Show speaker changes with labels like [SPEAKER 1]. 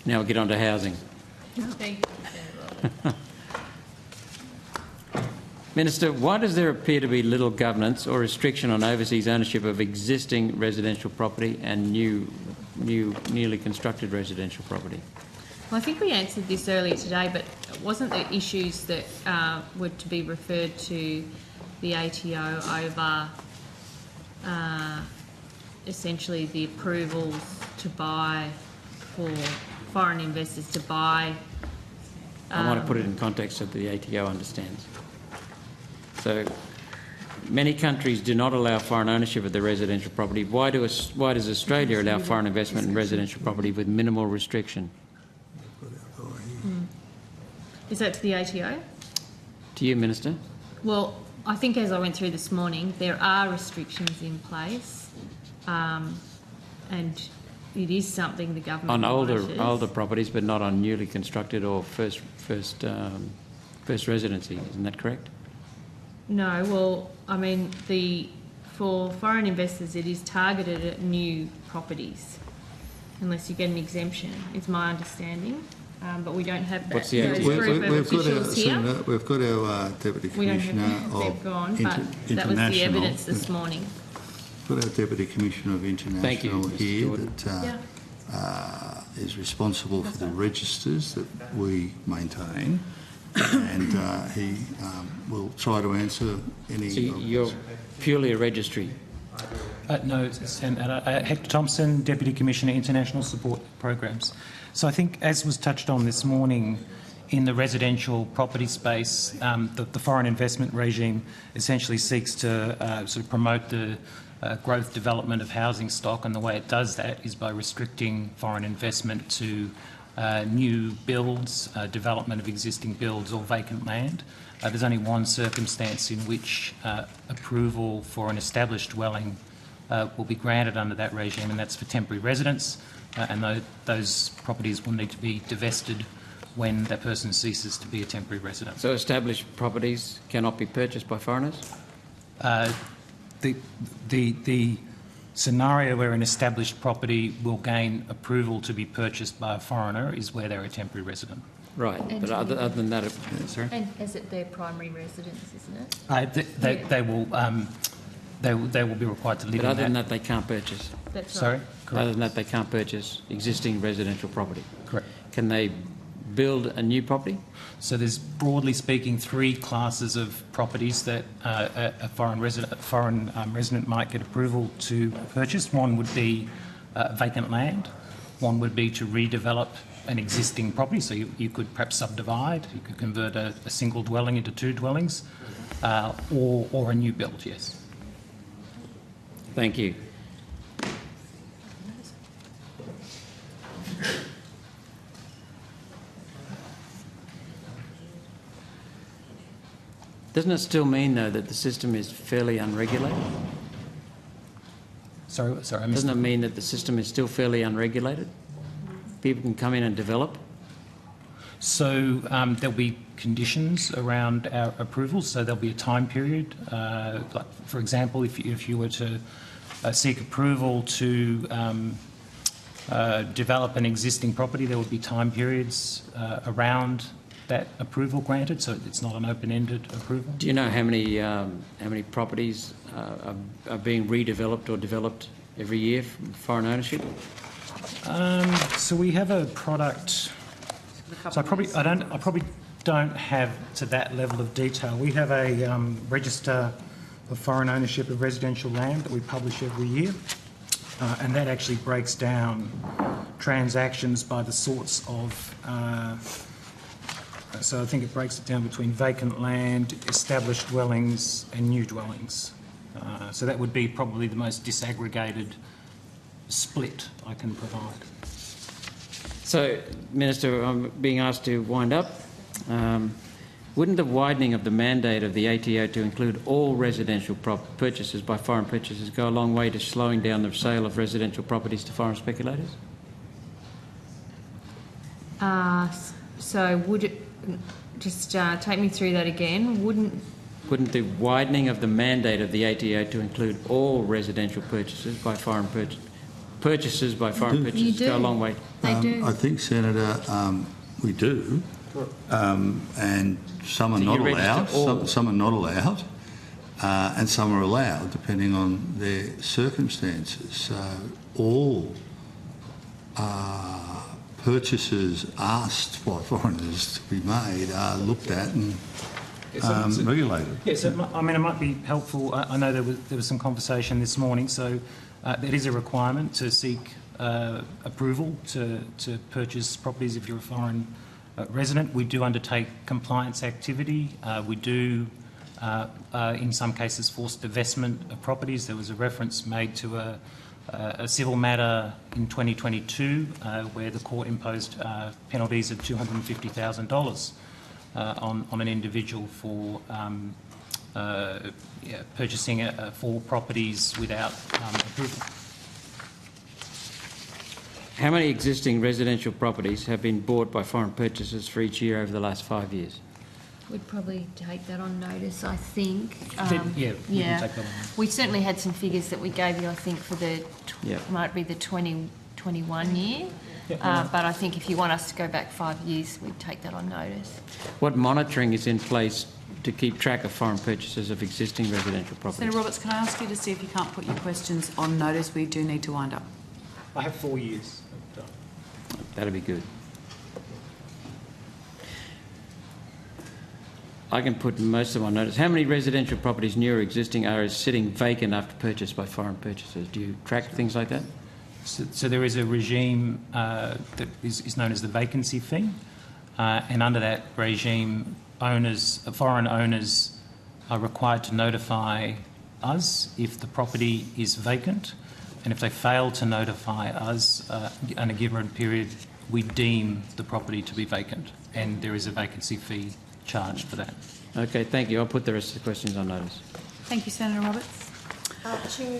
[SPEAKER 1] Now we'll get on to housing.
[SPEAKER 2] Thank you.
[SPEAKER 1] Minister, why does there appear to be little governance or restriction on overseas ownership of existing residential property and newly constructed residential property?
[SPEAKER 2] Well, I think we answered this earlier today, but it wasn't the issues that were to be referred to the ATO over essentially the approvals to buy for foreign investors to buy.
[SPEAKER 1] I want to put it in context so that the ATO understands. So, many countries do not allow foreign ownership of their residential property. Why does Australia allow foreign investment in residential property with minimal restriction?
[SPEAKER 2] Is that to the ATO?
[SPEAKER 1] To you, Minister.
[SPEAKER 2] Well, I think as I went through this morning, there are restrictions in place, and it is something the government
[SPEAKER 1] On
[SPEAKER 2] monitors.
[SPEAKER 1] older properties, but not on newly constructed or first residency. Isn't that correct?
[SPEAKER 2] No, well, I mean, for foreign investors, it is targeted at new properties, unless you get an exemption, is my understanding. But we don't have that.
[SPEAKER 1] What's the
[SPEAKER 2] those group of officials here.
[SPEAKER 3] We've got our Deputy
[SPEAKER 2] We don't
[SPEAKER 3] Commissioner
[SPEAKER 2] have
[SPEAKER 3] of
[SPEAKER 2] they've gone, but that was the evidence this morning.
[SPEAKER 3] We've got our Deputy Commissioner of International here that is responsible for the registers that we maintain, and he will try to answer any.
[SPEAKER 1] So you're purely a registry?
[SPEAKER 4] No, Hector Thompson, Deputy Commissioner, International Support Programs. So I think, as was touched on this morning, in the residential property space, the foreign investment regime essentially seeks to sort of promote the growth development of housing stock, and the way it does that is by restricting foreign investment to new builds, development of existing builds or vacant land. There's only one circumstance in which approval for an established dwelling will be granted under that regime, and that's for temporary residents, and those properties will need to be divested when that person ceases to be a temporary resident.
[SPEAKER 1] So established properties cannot be purchased by foreigners?
[SPEAKER 4] The scenario where an established property will gain approval to be purchased by a foreigner is where they're a temporary resident.
[SPEAKER 1] Right, but other than that... sorry?
[SPEAKER 2] And is it their primary residence, isn't it?
[SPEAKER 4] They will be required to live in that.
[SPEAKER 1] But other than that, they can't purchase?
[SPEAKER 2] That's right.
[SPEAKER 4] Sorry? Correct.
[SPEAKER 1] Other than that, they can't purchase existing residential property?
[SPEAKER 4] Correct.
[SPEAKER 1] Can they build a new property?
[SPEAKER 4] So there's, broadly speaking, three classes of properties that a foreign resident might get approval to purchase. One would be vacant land. One would be to redevelop an existing property, so you could perhaps subdivide, you could convert a single dwelling into two dwellings, or a new build, yes.
[SPEAKER 1] Thank you. Doesn't it still mean, though, that the system is fairly unregulated?
[SPEAKER 4] Sorry, I missed
[SPEAKER 1] Doesn't it mean that the system is still fairly unregulated? People can come in and develop?
[SPEAKER 4] So there'll be conditions around our approval. So there'll be a time period. Like, for example, if you were to seek approval to develop an existing property, there would be time periods around that approval granted. So it's not an open-ended approval.
[SPEAKER 1] Do you know how many properties are being redeveloped or developed every year from foreign ownership?
[SPEAKER 4] So we have a product. So I probably don't have to that level of detail. We have a register of foreign ownership of residential land that we publish every year, and that actually breaks down transactions by the sorts of. So I think it breaks it down between vacant land, established dwellings, and new dwellings. So that would be probably the most disaggregated split I can provide.
[SPEAKER 1] So, Minister, I'm being asked to wind up. Wouldn't the widening of the mandate of the ATO to include all residential purchases by foreign purchasers go a long way to slowing down the sale of residential properties to foreign speculators?
[SPEAKER 2] So would it just take me through that again?
[SPEAKER 1] Wouldn't the widening of the mandate of the ATO to include all residential purchases by foreign purchases by foreign purchasers go a long way.
[SPEAKER 2] They do.
[SPEAKER 3] I think, Senator, we do, and some are
[SPEAKER 1] So
[SPEAKER 3] not
[SPEAKER 1] you register all?
[SPEAKER 3] allowed. Some are not allowed, and some are allowed, depending on their circumstances. So all purchases asked by foreigners to be made are looked at and regulated.
[SPEAKER 4] Yes, it might be helpful. I know there was some conversation this morning, so it is a requirement to seek approval to purchase properties if you're a foreign resident. We do undertake compliance activity. We do, in some cases, force divestment of properties. There was a reference made to a civil matter in 2022 where the court imposed penalties of $250,000 on an individual for purchasing 4 properties without approval.
[SPEAKER 1] How many existing residential properties have been bought by foreign purchasers for each year over the last 5 years?
[SPEAKER 2] We'd probably take that on notice, I think.
[SPEAKER 4] We can take that on.
[SPEAKER 2] We certainly had some figures that we gave you, I think, for the might be the 2021 year. But I think if you want us to go back 5 years, we'd take that on notice.
[SPEAKER 1] What monitoring is in place to keep track of foreign purchases of existing residential properties?
[SPEAKER 5] Senator Roberts, can I ask you to see if you can't put your questions on notice? We do need to wind up.
[SPEAKER 4] I have 4 years.
[SPEAKER 1] That'd be good. I can put most of them on notice. How many residential properties, new or existing, are sitting vacant after purchase by foreign purchasers? Do you track things like that?
[SPEAKER 4] So there is a regime that is known as the vacancy fee, and under that regime, foreign owners are required to notify us if the property is vacant, and if they fail to notify us in a given period, we deem the property to be vacant, and there is a vacancy fee charged for that.
[SPEAKER 1] Okay, thank you. I'll put the rest of the questions on notice.
[SPEAKER 5] Thank you, Senator Roberts.
[SPEAKER 6] Chair,